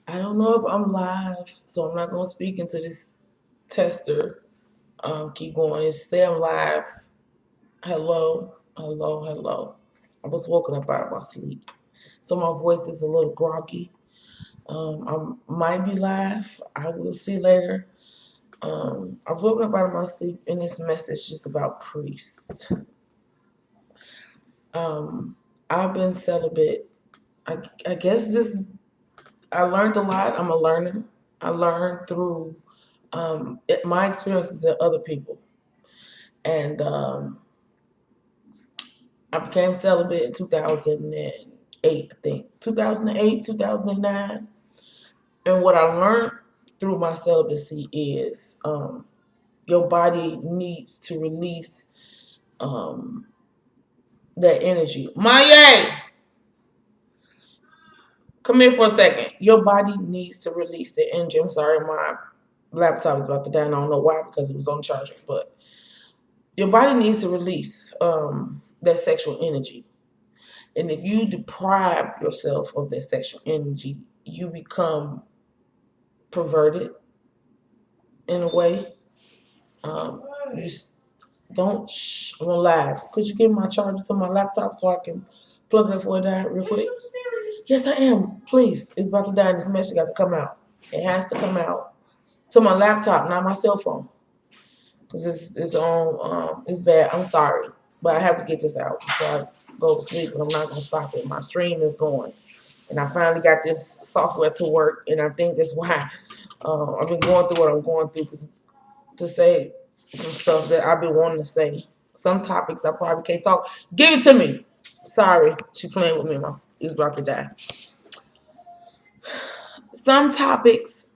I don't know if I'm live, so I'm not going to speak into this tester. Keep going. It's say I'm live. Hello, hello, hello. I was woken up out of my sleep, so my voice is a little groggy. I might be live. I will see later. I was woken up out of my sleep, and this message is about priests. Um, I've been celibate. I guess this is. I learned a lot. I'm a learner. I learned through my experiences and other people. And I became celibate in 2008, I think. 2008, 2009. And what I learned through my celibacy is your body needs to release um, that energy. Maya, come here for a second. Your body needs to release the energy. I'm sorry, my laptop is about to die. I don't know why because it was on charger, but your body needs to release that sexual energy. And if you deprive yourself of that sexual energy, you become perverted in a way. You don't I'm on live. Could you give my charger to my laptop so I can plug it up for a die real quick? Yes, I am. Please. It's about to die and this message got to come out. It has to come out to my laptop, not my cell phone. Because it's on, it's bad. I'm sorry. But I have to get this out before I go to sleep, but I'm not going to stop it. My stream is going. And I finally got this software to work, and I think that's why I've been going through what I'm going through to say some stuff that I've been wanting to say. Some topics I probably can't talk. Give it to me. Sorry, she playing with me. My is about to die. Some topics,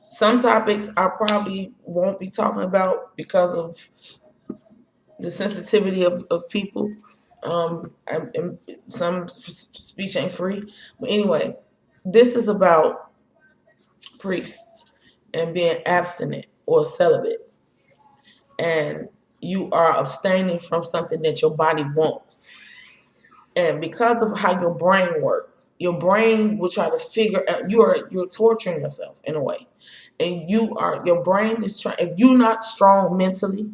some topics I probably won't be talking about because of the sensitivity of people. And some speech ain't free. But anyway, this is about priests and being abstinent or celibate. And you are abstaining from something that your body wants. And because of how your brain works, your brain will try to figure out you're torturing yourself in a way. And your brain is trying if you're not strong mentally,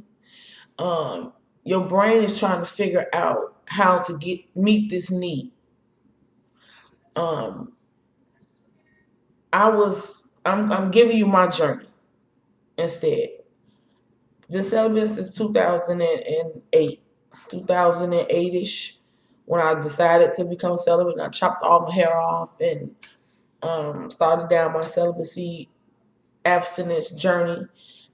um, your brain is trying to figure out how to meet this need. Um, I'm giving you my journey instead. Been celibate since 2008, 2008 ish, when I decided to become celibate. And I chopped all my hair off and started down my celibacy abstinence journey.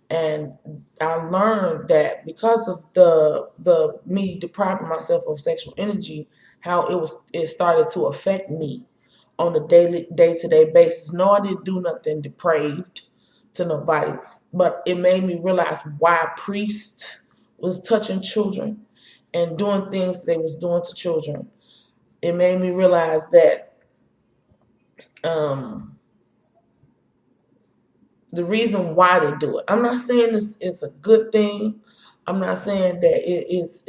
And I learned that because of the me depriving myself of sexual energy, how it started to affect me on a daily day to day basis. No, I didn't do nothing depraved to nobody, but it made me realize why priests was touching children and doing things they was doing to children. It made me realize that um, the reason why they do it. I'm not saying this is a good thing. I'm not saying that it is.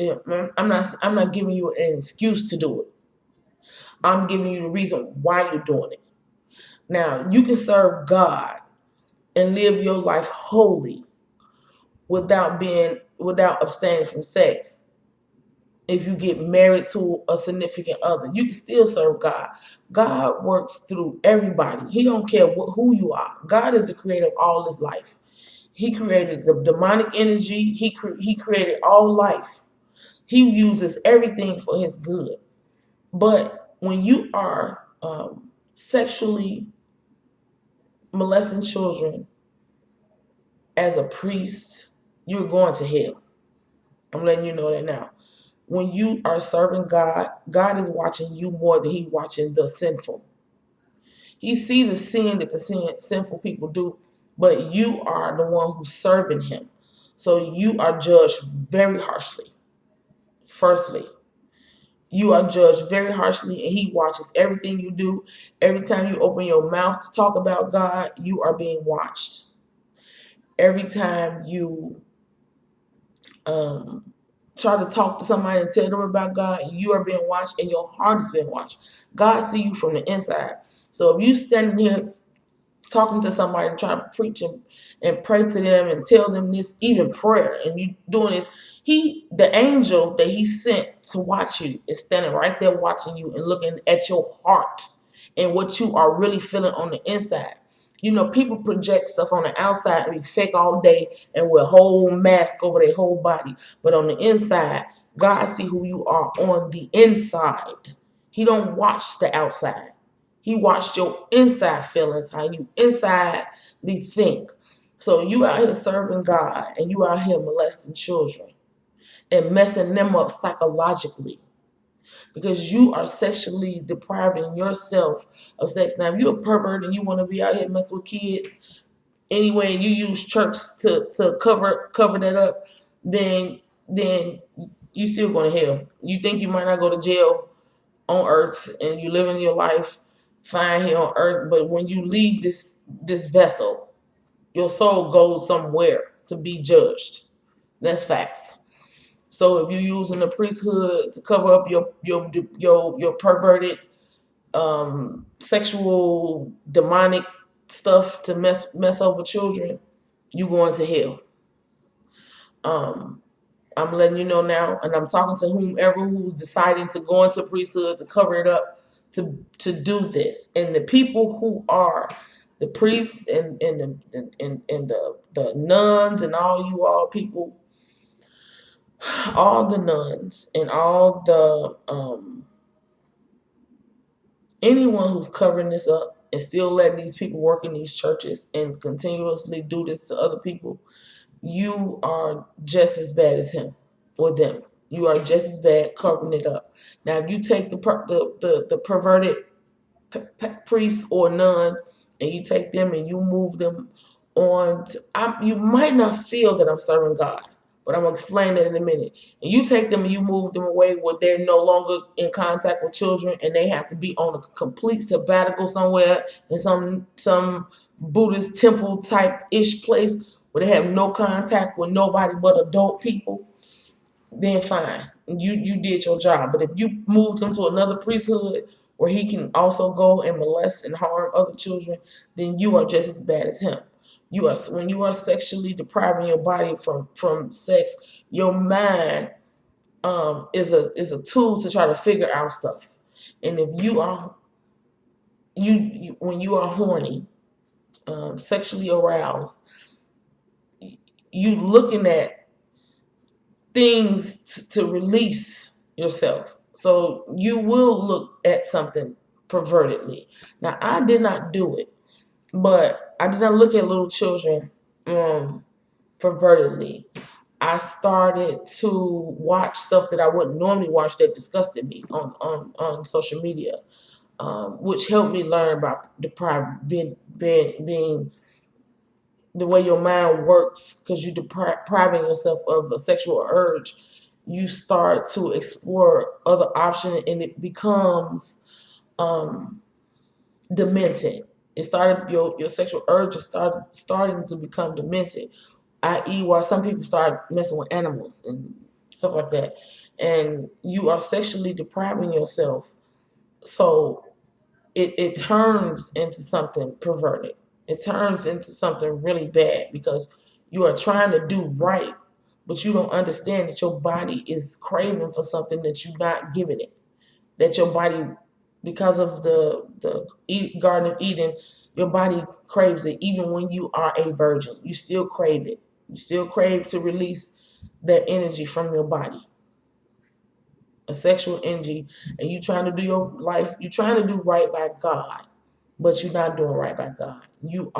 I'm not giving you an excuse to do it. I'm giving you the reason why you're doing it. Now you can serve God and live your life holy without abstaining from sex. If you get married to a significant other, you can still serve God. God works through everybody. He don't care who you are. God is the creator of all this life. He created the demonic energy. He created all life. He uses everything for his good. But when you are sexually molesting children as a priest, you're going to hell. I'm letting you know that now. When you are serving God, God is watching you more than He watching the sinful. He sees the sin that the sinful people do, but you are the one who's serving Him. So you are judged very harshly. Firstly, you are judged very harshly, and He watches everything you do. Every time you open your mouth to talk about God, you are being watched. Every time you um, try to talk to somebody and tell them about God, you are being watched and your heart is being watched. God see you from the inside. So if you standing here talking to somebody and trying to preach and pray to them and tell them this, even prayer, and you doing this, the angel that he sent to watch you is standing right there watching you and looking at your heart and what you are really feeling on the inside. You know, people project stuff on the outside and be fake all day and wear a whole mask over their whole body. But on the inside, God see who you are on the inside. He don't watch the outside. He watched your inside feelings, how you insidely think. So you out here serving God and you out here molesting children and messing them up psychologically because you are sexually depriving yourself of sex. Now, if you're a pervert and you want to be out here messing with kids anyway, and you use church to cover that up, then you still going to hell. You think you might not go to jail on earth and you living your life fine here on earth, but when you leave this vessel, your soul goes somewhere to be judged. That's facts. So if you're using the priesthood to cover up your perverted sexual demonic stuff to mess over children, you going to hell. I'm letting you know now, and I'm talking to whomever who's deciding to go into priesthood to cover it up, to do this. And the people who are the priests and the nuns and all you all people, all the nuns and all the anyone who's covering this up and still letting these people work in these churches and continuously do this to other people, you are just as bad as him or them. You are just as bad covering it up. Now, if you take the perverted priest or nun and you take them and you move them on, you might not feel that I'm serving God, but I'm going to explain that in a minute. And you take them and you move them away where they're no longer in contact with children and they have to be on a complete sabbatical somewhere in some Buddhist temple type-ish place where they have no contact with nobody but adult people, then fine. You did your job. But if you move them to another priesthood where he can also go and molest and harm other children, then you are just as bad as him. When you are sexually depriving your body from sex, your mind is a tool to try to figure out stuff. And if you are when you are horny, sexually aroused, you looking at things to release yourself. So you will look at something pervertedly. Now, I did not do it, but I did not look at little children pervertedly. I started to watch stuff that I wouldn't normally watch that disgusted me on social media, which helped me learn about being the way your mind works because you're depriving yourself of a sexual urge. You start to explore other options and it becomes demented. It started your sexual urges starting to become demented, i.e., why some people start messing with animals and stuff like that, and you are sexually depriving yourself. So it turns into something perverted. It turns into something really bad because you are trying to do right, but you don't understand that your body is craving for something that you're not giving it. That your body, because of the Garden of Eden, your body craves it. Even when you are a virgin, you still crave it. You still crave to release that energy from your body, a sexual energy, and you trying to do your life, you're trying to do right by God, but you're not doing right by God. You're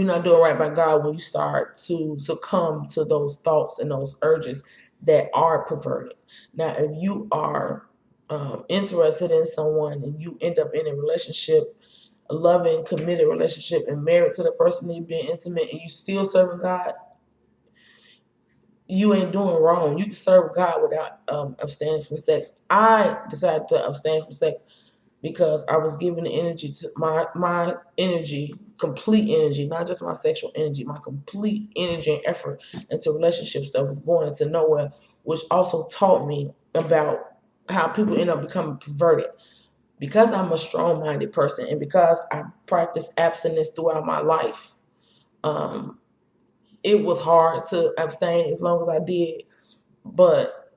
not doing right by God when you start to succumb to those thoughts and those urges that are perverted. Now, if you are interested in someone and you end up in a relationship, a loving, committed relationship, and married to the person that you've been intimate, and you still serving God, you ain't doing wrong. You can serve God without abstaining from sex. I decided to abstain from sex because I was giving the energy to my energy, complete energy, not just my sexual energy, my complete energy and effort into relationships that was going into nowhere, which also taught me about how people end up becoming perverted. Because I'm a strong-minded person and because I practiced abstinence throughout my life, um, it was hard to abstain as long as I did, but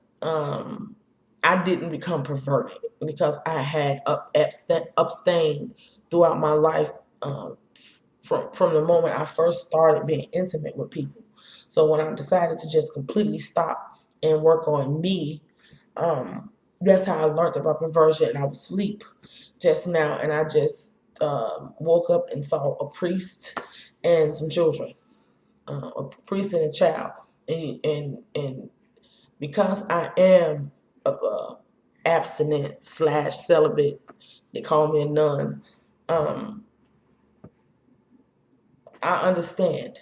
I didn't become perverted because I had abstained throughout my life, um, from the moment I first started being intimate with people. So when I decided to just completely stop and work on me, that's how I learned about perversion. And I was asleep just now, and I just woke up and saw a priest and some children, a priest and a child, and because I am abstinent slash celibate, they call me a nun. Um, I understand.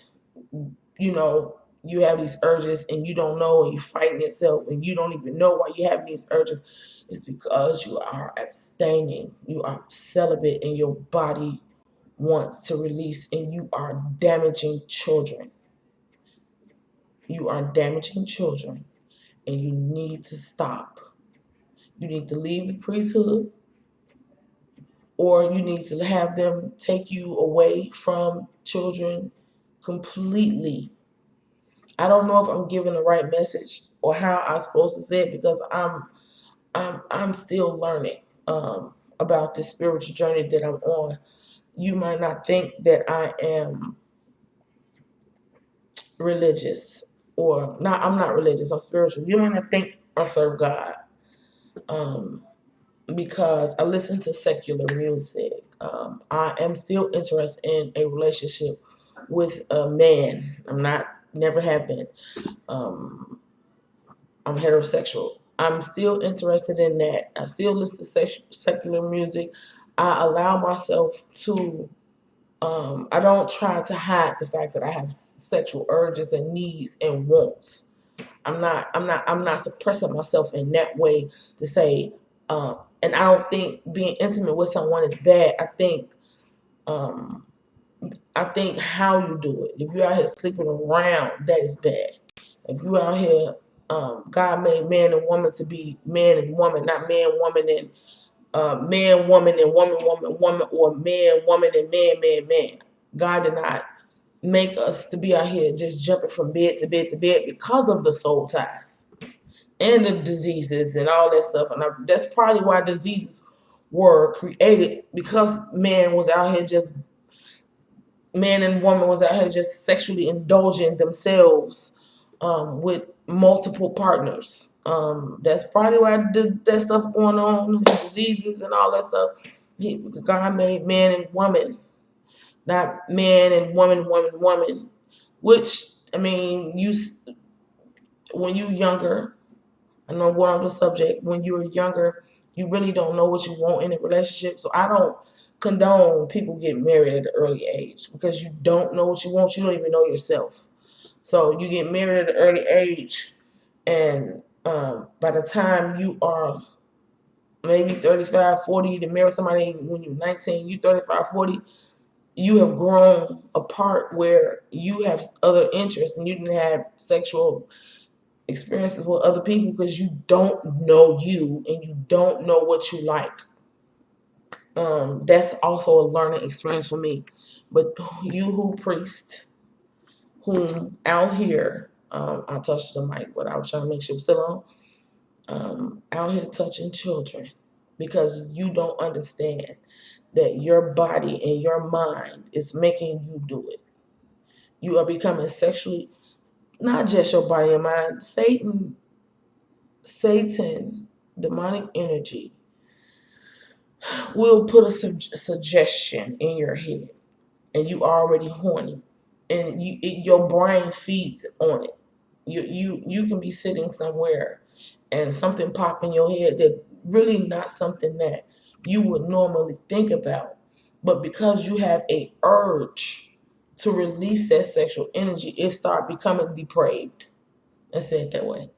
You know, you have these urges and you don't know, and you're fighting yourself, and you don't even know why you have these urges. It's because you are abstaining. You are celibate, and your body wants to release, and you are damaging children. You are damaging children, and you need to stop. You need to leave the priesthood, or you need to have them take you away from children completely. I don't know if I'm giving the right message or how I'm supposed to say it, because I'm still learning about this spiritual journey that I'm on. You might not think that I am religious, or not. I'm not religious. I'm spiritual. You might not think I serve God, um, because I listen to secular music. I am still interested in a relationship with a man. I'm not. Never have been. Um, I'm heterosexual. I'm still interested in that. I still listen to secular music. I allow myself to. I don't try to hide the fact that I have sexual urges and needs and wants. I'm not suppressing myself in that way to say. And I don't think being intimate with someone is bad. Um, I think how you do it. If you're out here sleeping around, that is bad. If you out here, God made man and woman to be man and woman, not man, woman, and man, woman, and woman, woman, woman, or man, woman, and man, man, man. God did not make us to be out here just jumping from bed to bed to bed because of the soul ties and the diseases and all that stuff. And that's probably why diseases were created, because man and woman was out here just sexually indulging themselves with multiple partners. That's probably why that stuff going on, diseases and all that stuff. God made man and woman, not man and woman, woman, woman. Which, I mean, when you younger, I know we're on the subject. When you were younger, you really don't know what you want in a relationship. So I don't condone people get married at an early age, because you don't know what you want. You don't even know yourself. So you get married at an early age, and by the time you are maybe 35, 40, to marry somebody when you're 19, you 35, 40, you have grown apart where you have other interests and you didn't have sexual experiences with other people, because you don't know you and you don't know what you like. That's also a learning experience for me. But you who priest, whom out here, I touched the mic, but I was trying to make sure it was still on, out here touching children, because you don't understand that your body and your mind is making you do it. You are becoming sexually, not just your body and mind. Satan, demonic energy, will put a suggestion in your head, and you already horny, and your brain feeds on it. You can be sitting somewhere, and something pop in your head that really not something that you would normally think about, but because you have a urge to release that sexual energy, it start becoming depraved. Let's say it that way.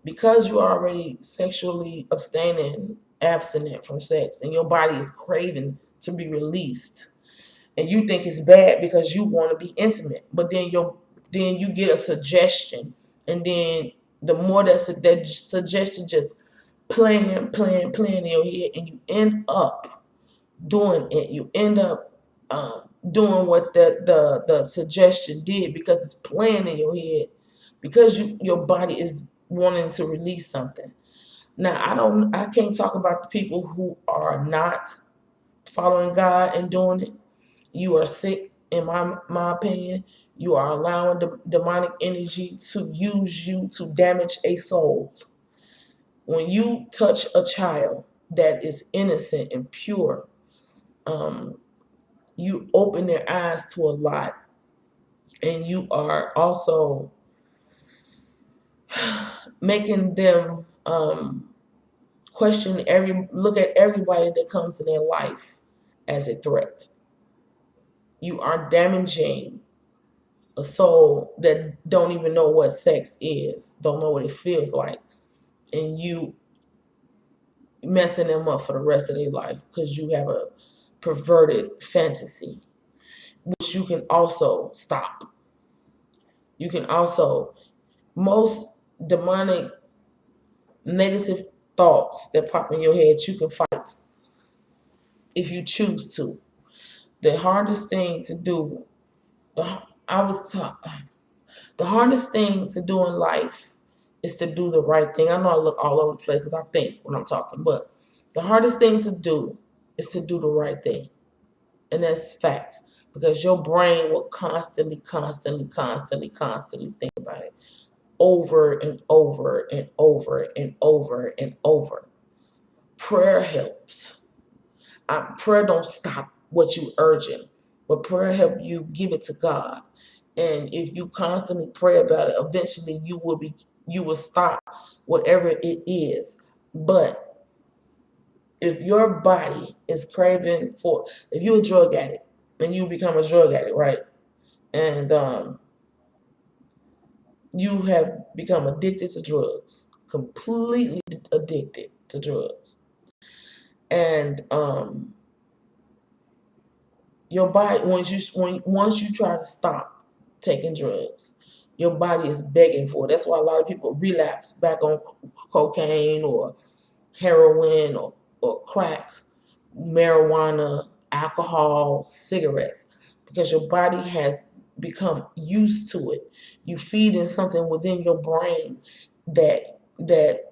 Because you're already sexually abstaining abstinent from sex and your body is craving to be released, and you think it's bad because you want to be intimate, but then you get a suggestion, and then the more that suggestion just playing in your head, and you end up doing it. You end up doing what the suggestion did because it's playing in your head, because your body is wanting to release something. Now I can't talk about the people who are not following God and doing it. You are sick, in my opinion. You are allowing the demonic energy to use you to damage a soul. When you touch a child that is innocent and pure, you open their eyes to a lot, and you are also making them look at everybody that comes in their life as a threat. You are damaging a soul that don't even know what sex is, don't know what it feels like, and you messing them up for the rest of their life because you have a perverted fantasy, which you can also stop. You can also, most demonic negative thoughts that pop in your head, you can fight if you choose to. The hardest thing to do, I was taught, the hardest thing to do in life is to do the right thing. I know I look all over the place because I think when I'm talking, but the hardest thing to do is to do the right thing. And that's facts, because your brain will constantly think about it over and over and over and over and over. Prayer helps. Prayer don't stop what you urging, but prayer help you give it to God. And if you constantly pray about it, eventually you will stop whatever it is. But if your body is craving for, if you're a drug addict and you become a drug addict, right? And you have become addicted to drugs, completely addicted to drugs. And your body, once you try to stop taking drugs, your body is begging for it. That's why a lot of people relapse back on cocaine or heroin or crack, marijuana, alcohol, cigarettes, because your body has become used to it. You feed in something within your brain that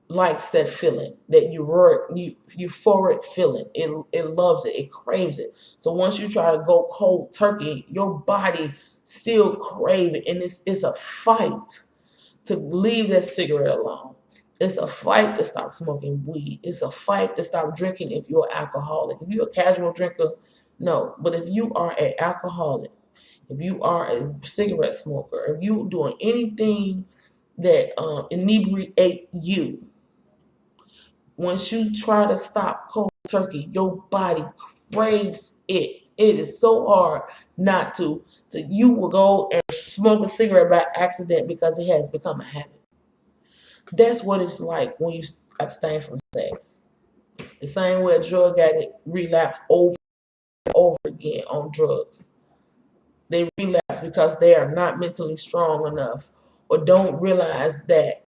likes that feeling, that euphoric feeling. It loves it. It craves it. So once you try to go cold turkey, your body still crave it, and it's a fight to leave that cigarette alone. It's a fight to stop smoking weed. It's a fight to stop drinking if you're alcoholic. If you're a casual drinker, no. But if you are an alcoholic, if you are a cigarette smoker, if you're doing anything that inebriate you, once you try to stop cold turkey, your body craves it. It is so hard not to. You will go and smoke a cigarette by accident because it has become a habit. That's what it's like when you abstain from sex. The same way a drug addict relapse over and over again on drugs. They relapse because they are not mentally strong enough or don't realize that